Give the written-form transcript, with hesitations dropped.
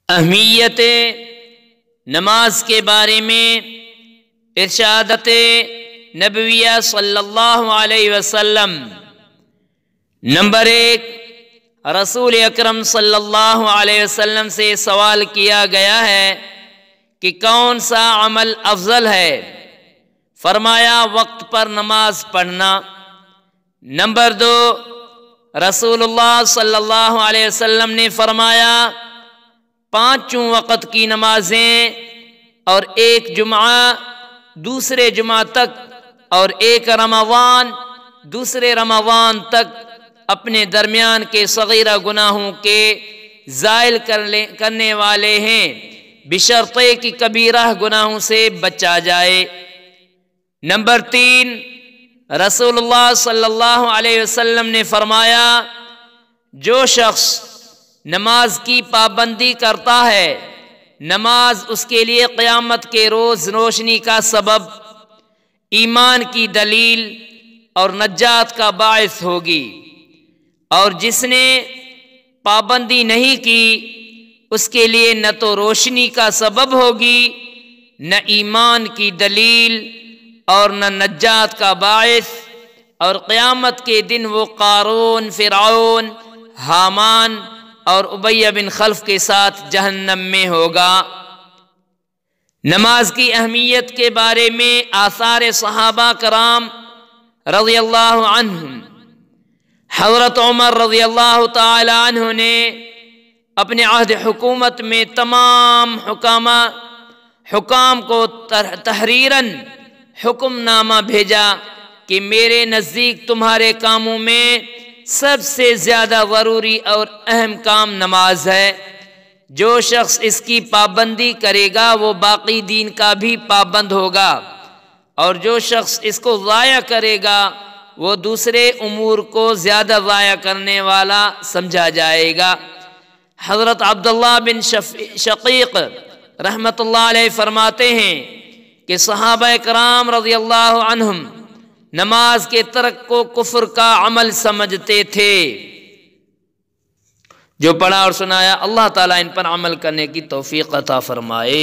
اہمیت نماز کے بارے میں ارشادات نبویہ صلی اللہ علیہ وسلم۔ نمبر 1، رسول اکرم صلی اللہ علیہ وسلم سے سوال کیا گیا ہے کہ کون سا عمل افضل ہے؟ فرمایا وقت پر نماز پڑھنا۔ نمبر 2، رسول اللہ صلی اللہ علیہ وسلم نے فرمایا 5 وقت کی نمازیں اور 1 جمعہ دوسرے جمعہ تک اور 1 رمضان دوسرے رمضان تک اپنے درمیان کے صغیرہ گناہوں کے زائل کرنے والے ہیں، بشرطے کہ کبیرہ گناہوں سے بچا جائے۔ نمبر 3، رسول اللہ صلی اللہ علیہ وسلم نے فرمایا جو شخص نماز کی پابندی کرتا ہے، نماز اس کے لیے قیامت کے روز روشنی کا سبب، ایمان کی دلیل اور نجات کا باعث ہوگی، اور جس نے پابندی نہیں کی اس کے لیے نہ تو روشنی کا سبب ہوگی، نہ ایمان کی دلیل اور نہ نجات کا باعث، اور قیامت کے دن وہ قارون، فرعون، حامان اور ابی بن خلف کے ساتھ جہنم میں ہوگا۔ نماز کی اہمیت کے بارے میں آثار صحابہ کرام رضی اللہ عنہم، حضرت عمر رضی اللہ تعالی عنہ نے اپنے عہد حکومت میں تمام حکام کو تحریراً حکم نامہ بھیجا کہ میرے نزدیک تمہارے کاموں میں سب سے زیادہ ضروری اور اہم کام نماز ہے۔ جو شخص اس کی پابندی کرے گا وہ باقی دین کا بھی پابند ہوگا، اور جو شخص اس کو ضائع کرے گا وہ دوسرے امور کو زیادہ ضائع کرنے والا سمجھا جائے گا۔ حضرت عبداللہ بن شقیق رحمۃ اللہ علیہ فرماتے ہیں کہ صحابہ کرام رضی اللہ عنہم نماز کے ترک کو کفر کا عمل سمجھتے تھے۔ جو پڑھا اور سنایا اللہ تعالیٰ ان پر عمل کرنے کی توفیق عطا فرمائے۔